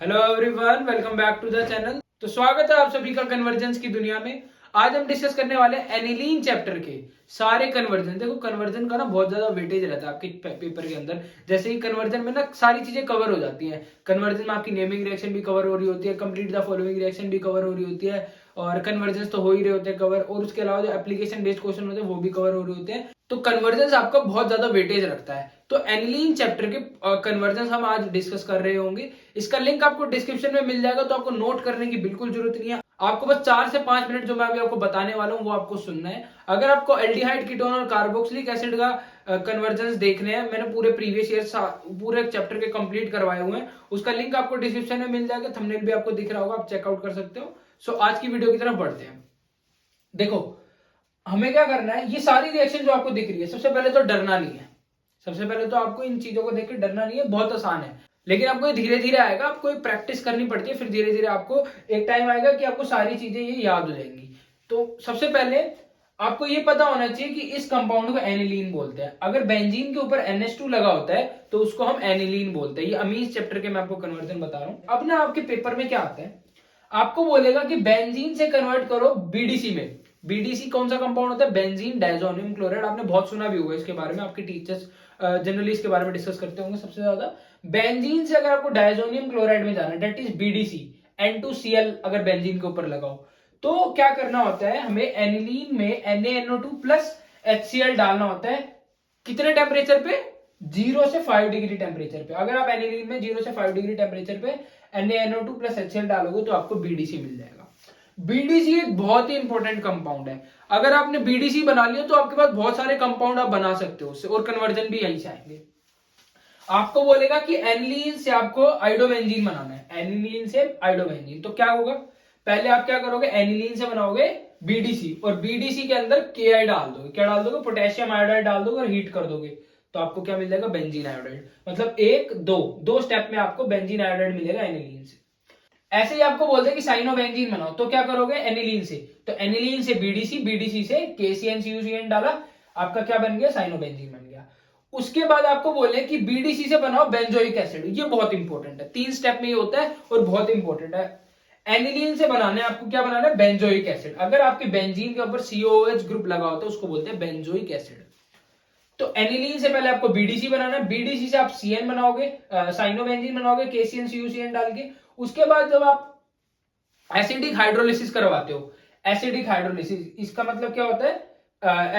Hello everyone, welcome back to the channel. तो स्वागत है आप सभी का कन्वर्जेंस की दुनिया में। आज हम डिस्कस करने वाले हैं एनिलीन चैप्टर के सारे कन्वर्जन। देखो, कन्वर्जन का ना बहुत ज्यादा वेटेज रहता है आपके पेपर के अंदर। जैसे ही कन्वर्जन में ना सारी चीजें कवर हो जाती हैं। कन्वर्जन में आपकी नेमिंग रिएक्शन भी कवर हो रही होती है, कंप्लीट द फॉलोइंग रिएक्शन भी कवर हो रही होती है, और कन्वर्जेंस तो हो ही रहे होते हैं कवर, और उसके अलावा जो एप्लीकेशन बेस्ड क्वेश्चन होते हैं वो भी कवर हो रहे होते हैं। तो कन्वर्जेंस आपका बहुत ज्यादा वेटेज रखता है। तो एनिलीन चैप्टर के कन्वर्जेंस हम आज डिस्कस कर रहे होंगे। इसका लिंक आपको डिस्क्रिप्शन में मिल जाएगा, तो आपको नोट करने की बिल्कुल जरूरत नहीं है। आपको बस 4 से 5 मिनट जो मैं अभी आपको बताने वाला हूं वो आपको सुनना है। अगर आपको एल्डिहाइड, कीटोन और कार्बोक्सिलिक एसिड का कन्वर्जेंस देखने हैं, मैंने पूरे प्रीवियस ईयर पूरे चैप्टर के कंप्लीट करवाए हुए हैं। उसका लिंक आपको डिस्क्रिप्शन में मिल जाएगा, थंबनेल भी आपको दिख रहा होगा, आप चेकआउट कर सकते हो। सो आज की वीडियो की तरफ बढ़ते हैं। देखो, हमें क्या करना है, ये सारी रिएक्शन जो आपको दिख रही है, सबसे पहले तो डरना नहीं है। सबसे पहले तो आपको इन चीजों को देख के डरना नहीं है, बहुत आसान है। लेकिन आपको धीरे धीरे आएगा, आपको एक प्रैक्टिस करनी पड़ती है, फिर धीरे धीरे आपको एक टाइम आएगा कि आपको सारी चीजें ये याद हो जाएंगी। तो सबसे पहले आपको ये पता होना चाहिए कि इस कंपाउंड को एनिलीन बोलते हैं। अगर बेंजीन के ऊपर NH2 लगा होता है तो उसको हम एनिलीन बोलते हैं। ये अमीज चैप्टर के मैं आपको कन्वर्जन बता रहा हूं। अब ना आपके पेपर में क्या आता है, आपको बोलेगा कि बेंजीन से कन्वर्ट करो बीडीसी में। बीडीसी कौन सा कंपाउंड होता है? Benzene diazonium chloride. आपने बहुत सुना भी होगा इसके बारे में, आपके टीचर्स जनरली इसके बारे में डिस्कस करते होंगे सबसे ज्यादा। बेंजीन से अगर आपको डायजोनियम क्लोराइड में जाना है, डेट इज बीडीसी, N2Cl अगर बेंजीन के ऊपर लगाओ, तो क्या करना होता है, हमें एनिलीन में NaNO2 प्लस HCl डालना होता है। कितने टेम्परेचर पे? 0 से 5 डिग्री टेम्परेचर पे। अगर आप एनिलीन में 0 से 5 डिग्री टेम्परेचर पे NaNO2 प्लस HCl डालोगे तो आपको बीडीसी मिल जाएगा। बीडीसी एक बहुत ही इंपॉर्टेंट कंपाउंड है। अगर आपने बीडीसी बना लिया तो आपके पास बहुत सारे कंपाउंड आप बना सकते हो उससे, और कन्वर्जन भी यहीं से आएंगे। आपको बोलेगा कि एनिलीन से आपको आइडोबेंजीन बनाना है। एनिलीन से आइडोबेंजीन, तो क्या होगा, पहले आप क्या करोगे, एनिलीन से बनाओगे बीडीसी, और बीडीसी के अंदर KI डाल दोगे। क्या डाल दोगे? पोटेशियम आयोडाइड डाल दोगे और हीट कर दोगे, तो आपको क्या मिल जाएगा? Benzene iodide. मतलब एक दो स्टेप में आपको बेंजीन आयोडाइड मिलेगा एनिलीन से। ऐसे ही आपको बोलते हैं कि साइनोबेंजीन बनाओ, तो क्या करोगे, एनिलीन से, तो एनिलीन से बीडीसी, बीडीसी से KCN डाला, आपका क्या बन गया? साइनोबेंजीन बन गया। उसके बाद आपको बोले कि बीडीसी से बनाओ बेंजोइक एसिड। ये बहुत इंपॉर्टेंट है, 3 स्टेप में ये होता है और बहुत इंपॉर्टेंट है। एनिलीन से बनाने आपको क्या बनाना है? Benzoic acid. अगर आपके बेंजीन के ऊपर COOH ग्रुप लगा होता है उसको बोलते हैं बेंजोइक एसिड। तो एनिलीन से पहले आपको बीडीसी बनाना है, बीडीसी से आप CN बनाओगे, साइनोबेंजीन बनाओगे KCN डाल के। उसके बाद जब आप एसिडिक हाइड्रोलिसिस करवाते हो, एसिडिक हाइड्रोलिसिस इसका मतलब क्या होता है?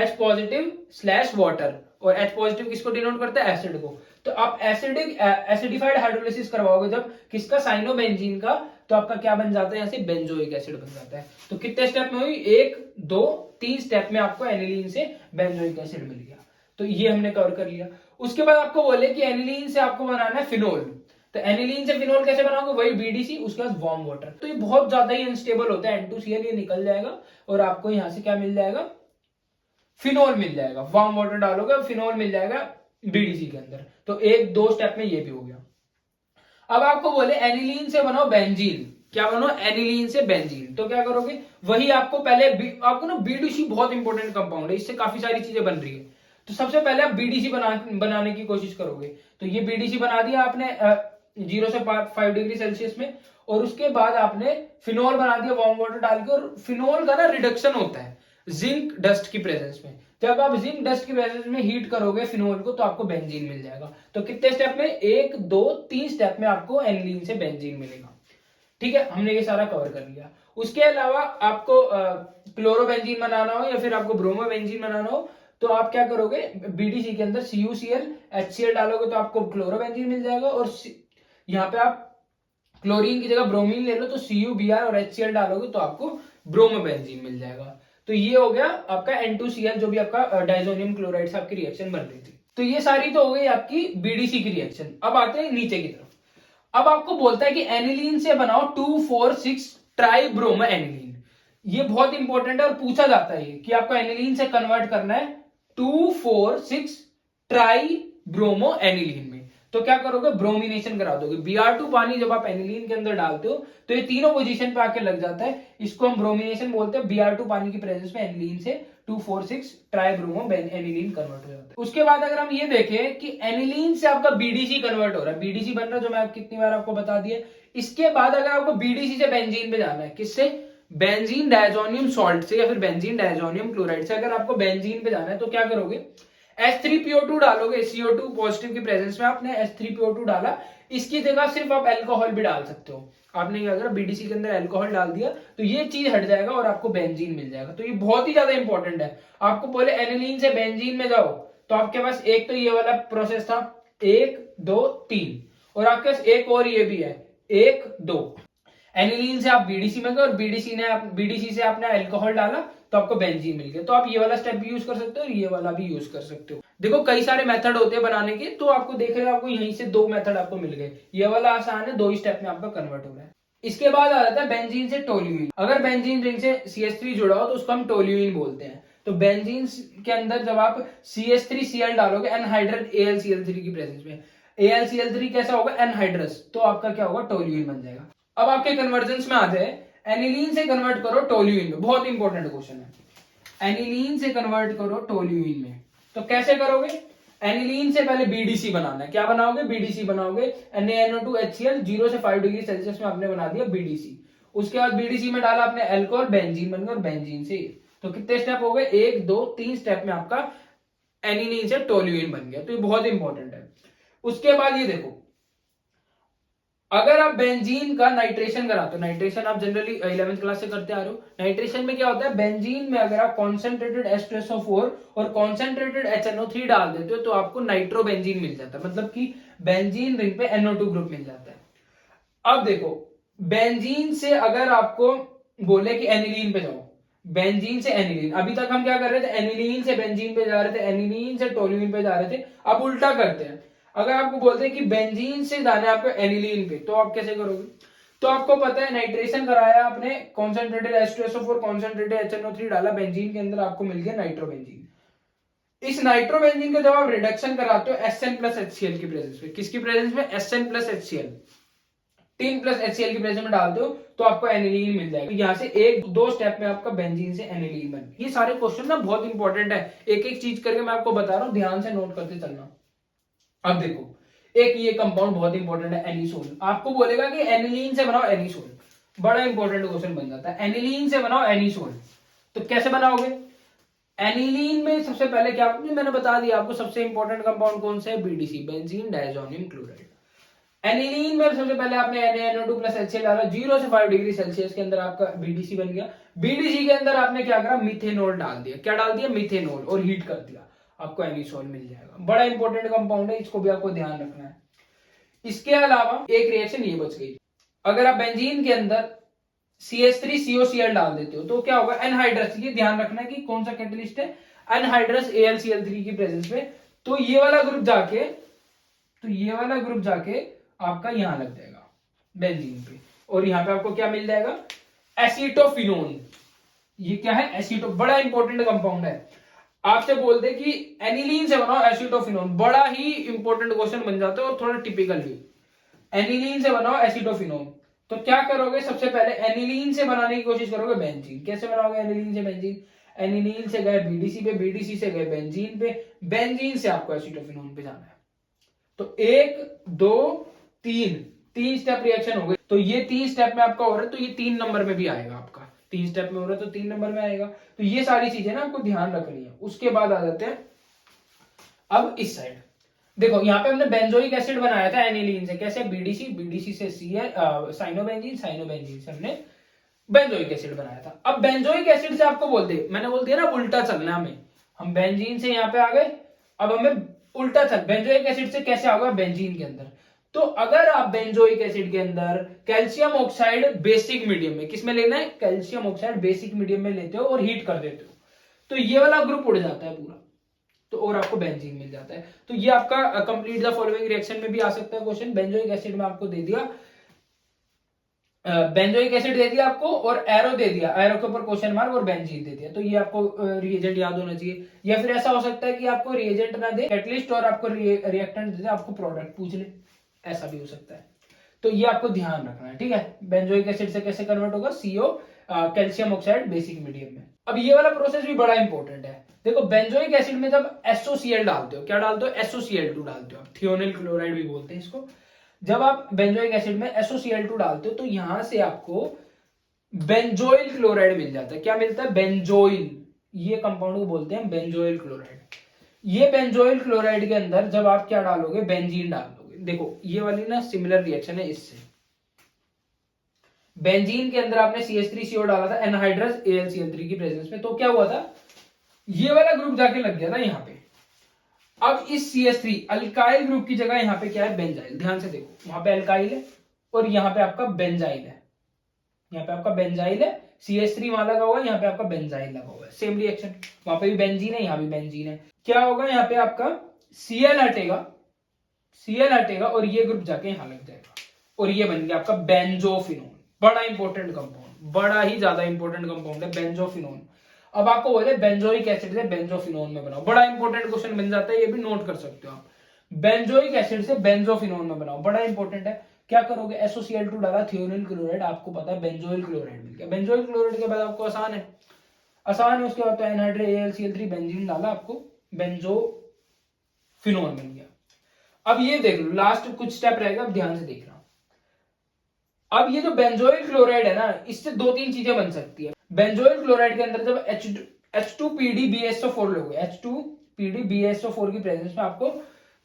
H स्लैश वाटर, और H किसको डिनोट करता है? एसिड को। तो आप एसिडिफाइड हाइड्रोलिसिस करवाओगे जब, किसका? साइनोबेंजीन का, तो आपका क्या बन जाता है? यहाँ से बेंजोइक एसिड बन जाता है। तो कितने स्टेप में हुई? 1 2 3 स्टेप में आपको एनिलीन से बेंजोइक एसिड मिल गया। तो ये हमने कवर कर लिया। उसके बाद आपको बोले कि एनिलीन से आपको बनाना है फिनोल। तो एनिलीन से फिनोल कैसे बनाओगे? वही बीडीसी, उसके बाद वार्म वाटर। तो ये बहुत ज्यादा ही अनस्टेबल होता है, N2Cl ये निकल जाएगा और आपको यहां से क्या मिल जाएगा? फिनोल मिल जाएगा। वार्म वाटर डालोगे, फिनोल मिल जाएगा बीडीसी के अंदर। तो 1 2 स्टेप में ये भी हो गया। अब आपको बोले एनिलीन से बनाओ बेंजीन। क्या बनो? एनिलीन से बेंजीन। तो क्या करोगे, वही आपको पहले आपको ना, बीडीसी बहुत इंपॉर्टेंट कंपाउंड है, इससे काफी सारी चीजें बन रही है। तो सबसे पहले आप बीडीसी बनाने की कोशिश करोगे। तो ये बीडीसी बना दिया आपने 0 से 5 डिग्री सेल्सियस में, और उसके बाद आपने फिनोल बना दिया वार्म वाटर डाल के। और फिनोल का ना रिडक्शन होता है जिंक डस्ट की प्रेजेंस में। जब आप जिंक डस्ट की प्रेजेंस में हीट करोगे फिनोल को, तो आपको बेंजीन मिल जाएगा। तो कितने स्टेप में? 1 2 3 स्टेप में आपको एनिलीन से बेंजीन मिलेगा। ठीक है, हमने ये सारा कवर कर लिया। उसके अलावा आपको क्लोरोबेंजीन बनाना हो या फिर आपको ब्रोमोबेंजीन बनाना हो, तो आप क्या करोगे, बीडीसी के अंदर CuCl HCl डालोगे तो आपको क्लोरोबेंजीन मिल जाएगा। और यहाँ पे आप क्लोरीन की जगह ब्रोमीन ले लो, तो CuBr और HCl डालोगे तो आपको ब्रोमोबेंजीन मिल जाएगा। तो ये हो गया आपका N2Cl, जो भी आपका डाइजोनियम क्लोराइड से आपकी रिएक्शन बन रही थी। तो ये सारी तो हो गई आपकी बीडीसी की रिएक्शन। अब आते हैं नीचे की तरफ। अब आपको बोलता है कि एनिलीन से बनाओ 2,4,6 ट्राई ब्रोमो एनिलीन। ये बहुत इंपॉर्टेंट है और पूछा जाता है कि आपको एनिलीन से कन्वर्ट करना है 2,4,6 ट्राई ब्रोमो एनिलीन में। तो क्या करोगे, ब्रोमिनेशन करा दोगे। Br2 पानी जब आप एनिलीन के अंदर डालते हो तो ये तीनों पोजीशन पे आके लग जाता है, इसको हम ब्रोमिनेशन बोलते हैं। Br2 पानी की प्रेजेंस में एनिलीन से 2,4,6 ट्राइब्रोमो एनिलीन कन्वर्ट हो जाता है। उसके बाद अगर हम ये देखें कि एनिलीन से आपका बीडीसी कन्वर्ट हो रहा है, बीडीसी बन रहा है, जो मैं कितनी बार आपको बता दिया। इसके बाद अगर आपको बीडीसी से बेंजीन पे जाना है, किससे, बेंजीन डायजोनियम सॉल्ट से या फिर बेंजीन डायजोनियम क्लोराइड से अगर आपको बेंजीन पे जाना है, तो क्या करोगे, H3PO2 डालोगे, CO2 पॉजिटिव की प्रेजेंस में आपने H3PO2 डाला, इसकी जगह सिर्फ आप अल्कोहल भी डाल सकते हो। आपने क्या करा, बीडीसी के अंदर अल्कोहल डाल दिया, तो ये चीज हट जाएगा और आपको बेंजीन मिल जाएगा। तो ये बहुत ही ज्यादा इंपॉर्टेंट है। आपको बोले एनिलीन से बेंजीन में जाओ, तो आपके पास एक तो ये वाला प्रोसेस था, 1 2 3, और आपके पास एक और ये भी है, 1 2। एनिलीन से आप बीडीसी में गए और बीडीसी से आपने अल्कोहल डाला, तो आपको बेंजीन मिल गया। तो आप ये वाला स्टेप भी यूज कर सकते हो और ये वाला भी यूज कर सकते हो। देखो कई सारे मेथड होते हैं बनाने के, तो आपको देख रहे हो, आपको यहीं से 2 मेथड आपको मिल गए। ये वाला आसान है, 2 ही स्टेप में आपका कन्वर्ट हो रहा है। इसके बाद आ जाता है बेंजीन से टोल्यूइन। अगर बेंजीन रिंग से CH3 जुड़ा हो तो उसको हम टोल्यूइन बोलते हैं। तो बेंजीन के अंदर जब आप CH3Cl डालोगे एनहाइड्रस AlCl3 की प्रेजेंस में, AlCl3 कैसा होगा, एनहाइड्रस, तो आपका क्या होगा, टोल्यूइन बन जाएगा। अब आपके कन्वर्जेंस में आ जाए, एनिलीन से कन्वर्ट करो टोल्यूइन में, बहुत इंपॉर्टेंट क्वेश्चन है। एनिलीन से कन्वर्ट करो टोल्यूइन में, तो कैसे करोगे, एनिलीन से पहले बीडीसी बनाना है। क्या बनाओगे, बीडीसी बनाओगे, NaNO2HCl 0 से 5 डिग्री सेल्सियस में आपने बना दिया बीडीसी। उसके बाद बीडीसी में डाला आपने अल्कोहल, बेंजीन बन गया, और बेंजीन से, तो कितने स्टेप हो गए, 1 2 3 स्टेप में आपका एनिलीन से टोल्यूइन बन गया। तो ये बहुत इंपॉर्टेंट है। उसके बाद ये देखो, अगर आप बेंजीन का नाइट्रेशन कराते हो, नाइट्रेशन आप जनरली 11th क्लास से करते आ रहे हो, नाइट्रेशन में क्या होता है, बेंजीन में अगर आप कॉन्सेंट्रेटेड H2SO4 और कॉन्सेंट्रेटेड HNO3 डाल देते हो, तो आपको नाइट्रोबेंजीन मिल जाता है, मतलब कि बेंजीन रिंग पे NO2 ग्रुप मिल जाता है। अब देखो, बेंजीन से अगर आपको बोले कि एनिलीन पे जाओ, बेंजीन से एनिलीन, अभी तक हम क्या कर रहे थे, एनिलीन से बेंजीन पे जा रहे थे, एनिलीन से टोल्यूइन पे जा रहे थे। अब उल्टा करते हैं, अगर आपको बोलते हैं कि बेंजीन से जाना है आपको एनिलीन पे, तो आप कैसे करोगे, तो आपको पता है नाइट्रेशन कराया आपने, कॉन्सेंट्रेटेड H2SO4 कॉन्सेंट्रेटेड HNO3 डाला बेंजीन के अंदर, आपको मिल गया नाइट्रोबेंजीन। इस नाइट्रोबेंजीन को जब आप रिडक्शन कराते हो SN प्लस HCl की प्रेजेंस में, किसकी प्रेजेंस में, SN plus HCl, 3 plus HCl की प्रेजेंस में डालते हो, तो आपको एनिलीन मिल जाएगा। यहाँ से 1 2 स्टेप में आपका बेंजीन से एनिलीन बन गया। ये सारे क्वेश्चन ना बहुत इंपॉर्टेंट है, एक एक चीज करके मैं आपको बता रहा हूँ, ध्यान से नोट करते चलना। अब देखो, एक ये कंपाउंड बहुत इंपॉर्टेंट है, एनिसोल। आपको बोलेगा कि एनिलीन से बनाओ एनिसोल, बड़ा इंपॉर्टेंट क्वेश्चन बन जाता है, एनिलीन से बनाओ एनिसोल, तो कैसे बनाओगे, एनिलीन में सबसे पहले क्या, मैंने बता दिया आपको, सबसे इंपॉर्टेंट कंपाउंड कौन सा है, BDC, benzene diazonium chloride. Aniline में सबसे पहले आपने NaNO2 प्लस HCl डाला, 0 से 5 डिग्री सेल्सियस के अंदर आपका बीडीसी बन गया। बीडीसी के अंदर आपने क्या करा, मिथेनॉल डाल दिया, क्या डाल दिया, मिथेनॉल, और हीट कर दिया, आपको एनिसोल मिल जाएगा। बड़ा इंपॉर्टेंट कंपाउंड है, इसको भी आपको ध्यान रखना है। इसके अलावा एक रिएक्शन ये बच गई, अगर आप बेंजीन के अंदर CH3COCl डाल देते हो, तो क्या होगा, एनहाइड्रस, ये ध्यान रखना है कि कौन सा कैटलिस्ट है, एनहाइड्रस AlCl3 की प्रेजेंस में, तो ये वाला ग्रुप जाके आपका यहां लग जाएगा बेंजीन पे, और यहां पे आपको क्या मिल जाएगा, एसीटोफिनोन। ये क्या है, एसीटो, बड़ा इंपॉर्टेंट कंपाउंड है। आपसे बोलते कि एनिलीन से बनाओ एसीटोफिनोन, बड़ा ही इंपॉर्टेंट क्वेश्चन बन जाता है और थोड़ा टिपिकल भी। एनिलीन से बनाओ एसीटोफिनोन, तो क्या करोगे, सबसे पहले एनिलीन से बनाने की कोशिश करोगे बेंजीन। कैसे बनाओगे एनिलीन से बेंजीन, एनिलीन से गए बीडीसी पे, बीडीसी से गए बेंजीन पे, बेंजीन से आपको एसीटोफिनोन पे जाना है। तो 1 2 3 स्टेप रिएक्शन हो गई, तो ये 3 स्टेप में आपका हो रहा है, तो ये 3 नंबर में भी आएगा आपका, 3 स्टेप में हो रहा है तो 3 नंबर में आएगा। तो ये सारी चीजें ना आपको ध्यान रखनी है। उसके बाद आ जाते हैं अब इस साइड, देखो यहाँ पे हमने बेंजोइक एसिड बनाया था एनिलीन से, कैसे, बीडीसी से साइनोबेंजीन, साइनोबेंजीन से हमने बेंजोइक एसिड बनाया था। अब बेंजोइक एसिड से आपको मैंने बोल दिया ना उल्टा चलना हमें, हम बेंजीन से यहाँ पे आ गए, अब हमें उल्टा चल, बेंजोइक एसिड से कैसे आओगे बेंजीन के अंदर, तो अगर आप बेंजोइक एसिड के अंदर कैल्शियम ऑक्साइड बेसिक मीडियम में, किसमें लेना है, कैल्शियम ऑक्साइड बेसिक मीडियम में लेते हो और हीट कर देते हो, तो ये वाला ग्रुप उड़ जाता है पूरा, तो और आपको बेंजीन मिल जाता है। तो ये आपका कंप्लीट द फॉलोइंग रिएक्शन में भी आ सकता है क्वेश्चन। बेंजोइक एसिड में आपको दे दिया, बेंजोइक एसिड दे दिया आपको और एरो दे दिया, एरो के ऊपर क्वेश्चन मार्क और बेंजीन दे दिया, तो ये आपको रिएजेंट याद होना चाहिए। या फिर ऐसा हो सकता है कि आपको रिएजेंट ना दे, कैटलिस्ट, और आपको रिएक्टेंट दे दे, आपको प्रोडक्ट पूछ ले, ऐसा भी हो सकता है। तो ये आपको ध्यान रखना है, ठीक है। बेंजोइक एसिड से कैसे कन्वर्ट होगा, CO calcium oxide basic medium में। अब ये वाला प्रोसेस भी बड़ा इंपॉर्टेंट है। देखो बेंजोइक एसिड में जब SOCl डालते हो, क्या डालते हो, SOCl2 डालते हो, थियोनिल क्लोराइड भी बोलते हैं इसको। जब आप बेंजोइक एसिड में SOCl2 डालते हो तो यहां से आपको बेंजोइल क्लोराइड मिल जाता है। क्या मिलता है, बेंजोइल, ये कंपाउंड को बोलते हैं बेंजोइल क्लोराइड। ये बेंजोइल क्लोराइड के अंदर जब आप क्या डालोगे, बेंजीन डाल दोगे। देखो ये वाली ना सिमिलर रिएक्शन है इससे। बेंजीन के अंदर आपने CH3CO डाला था एनहाइड्रस AlCl3 की प्रेजेंस में, तो क्या हुआ था, ये वाला ग्रुप जाके लग गया था यहाँ पे। अब इस CH3 अल्काइल ग्रुप की जगह यहाँ पे क्या है, बेंजाइल। ध्यान से देखो, वहां पे अल्काइल है और यहाँ पे आपका बेंजाइल है। यहाँ पे आपका बेंजाइल है, CH3 वहां लगा हुआ है, यहाँ पे आपका बेंजाइल लगा हुआ है। सेम रिएक्शन, वहां पे भी बेंजीन है, यहाँ भी बेंजीन है। क्या होगा, यहाँ पे आपका Cl हटेगा और ये ग्रुप जाके यहाँ लग जाएगा और ये बन गया आपका बेंजोफिनोन। बड़ा इंपॉर्टेंट कंपाउंड, बड़ा ही ज्यादा इंपॉर्टेंट कंपाउंड है बेंजोफिनोन। अब आपको बोले बेंजोइक एसिड से बेंजोफिनोन में बनाओ, बड़ा इंपॉर्टेंट क्वेश्चन बन जाता है, ये भी नोट कर सकते हो आप। बेंजोइक एसिड से बेंजोफिनोन में बनाओ, बड़ा इंपॉर्टेंट है। क्या करोगे, SOCl2 डाला, थियोनिल क्लोराइड, आपको पता है बेंजोइल क्लोराइड मिल गया। बेंजोइल क्लोराइड के बाद आपको आसान है, उसके बाद तो एनहाइड्रेट AlCl3 बेंजीन डाला, आपको बेंजोफिनोन मिल गया। अब ये देख लो, लास्ट कुछ स्टेप रहेगा, अब ध्यान से देखना। अब ये जो बेंजोइल क्लोराइड है ना, इससे दो तीन चीजें बन सकती है। बेंजोइल क्लोराइड के अंदर जब H2PdBSO4 लोगे, H2PdBSO4 की प्रेजेंस में आपको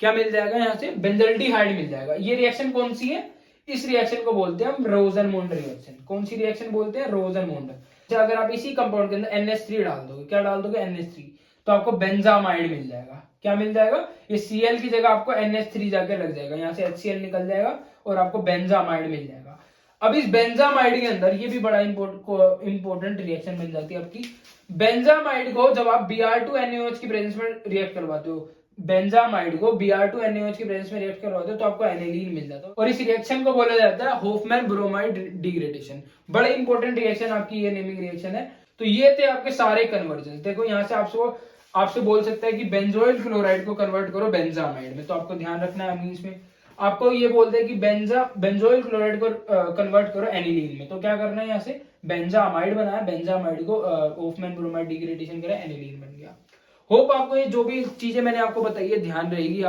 क्या मिल जाएगा, यहाँ से बेंजल्डिहाइड मिल जाएगा। ये रिएक्शन कौन सी है, इस रिएक्शन को बोलते हैं हम रोजनमुंड रिएक्शन। कौन सी रिएक्शन बोलते हैं, रोजनमुंड। अगर आप इसी कंपाउंड के अंदर NH3 डाल दोगे, क्या डाल दोगे, NH3, तो आपको बेंजामाइड मिल जाएगा। क्या मिल जाएगा, ये Cl की जगह आपको NH3 जाके लग जाएगा, यहाँ से HCl निकल जाएगा और आपको बेंजामाइड मिल जाएगा। अब इस बेंजामाइड के अंदर ये भी बड़ा इंपॉर्टेंट रिएक्शन बन जाती है आपकी। बेंजामाइड को जब आप Br2NaOH की प्रेजेंस में रिएक्ट करवाते हो, बेंजामाइड को Br2NaOH की प्रेजेंस में रिएक्ट करवाते हो तो आपको एनिलीन मिल जाता है और इस रिएक्शन को बोला जाता है होफमैन ब्रोमाइड डिग्रेडेशन। बड़ा इंपॉर्टेंट रिएक्शन आपकी ये नेमिंग रिएक्शन है। तो ये थे आपके सारे कन्वर्जन। देखो यहाँ से आपसे बोल सकता है कि बेंजोइल क्लोराइड को कन्वर्ट करो बेंजामाइड में, तो आपको ध्यान रखना है अमीन्स में। आपको ये बोलते हैं कि बेंजोइल क्लोराइड को कन्वर्ट करो एनिलीन में, तो क्या करना है, यहाँ से बेंजामाइड बनाया, बेंजामाइड को होफमैन ब्रोमाइड डिग्रेडेशन करा, एनिलीन बन गया। होप आपको ये जो भी चीजें मैंने आपको बताई है ध्यान रहेगी।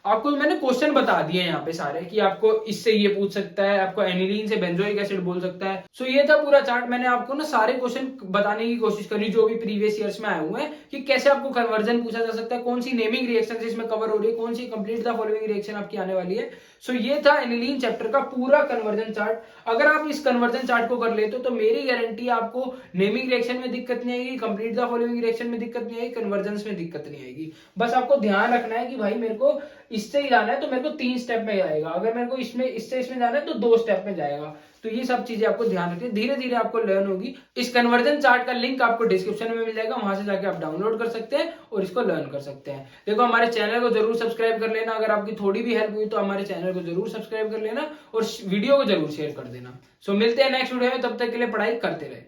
आपको मैंने क्वेश्चन बता दिए यहाँ पे सारे कि आपको इससे ये पूछ सकता है, आपको एनिलीन से बेंजोइक एसिड बोल सकता है। सो ये था पूरा चार्ट। मैंने आपको ना सारे क्वेश्चन बताने की कोशिश करी जो भी प्रीवियस ईयर्स में आए हुए हैं कि कैसे आपको कन्वर्जन पूछा जा सकता है, कौन सी नेमिंग रिएक्शन इसमें कवर हो रही है, कौन सी कंप्लीट द फॉलोइंग रिएक्शन आपकी आने वाली है। सो ये था एनिलीन चैप्टर का पूरा कन्वर्जन चार्ट। अगर आप इस कन्वर्जन चार्ट को कर लेते हो तो मेरी गारंटी है आपको नेमिंग रिएक्शन में दिक्कत नहीं आएगी, कंप्लीट द फॉलोइंग रिएक्शन में दिक्कत नहीं आएगी, कन्वर्जन में दिक्कत नहीं आएगी। बस आपको ध्यान रखना है कि भाई मेरे को इससे ही जाना है तो मेरे को 3 स्टेप में जाएगा, अगर मेरे को इससे जाना है तो 2 स्टेप में जाएगा। तो ये सब चीजें आपको ध्यान रखनी है, धीरे धीरे आपको लर्न होगी। इस कन्वर्जन चार्ट का लिंक आपको डिस्क्रिप्शन में मिल जाएगा, वहां से जाके आप डाउनलोड कर सकते हैं और इसको लर्न कर सकते हैं। देखो हमारे चैनल को जरूर सब्सक्राइब कर लेना, अगर आपकी थोड़ी भी हेल्प हुई तो हमारे चैनल को जरूर सब्सक्राइब कर लेना और वीडियो को जरूर शेयर कर देना। सो मिलते हैं नेक्स्ट वीडियो में, तब तक के लिए पढ़ाई करते रहे।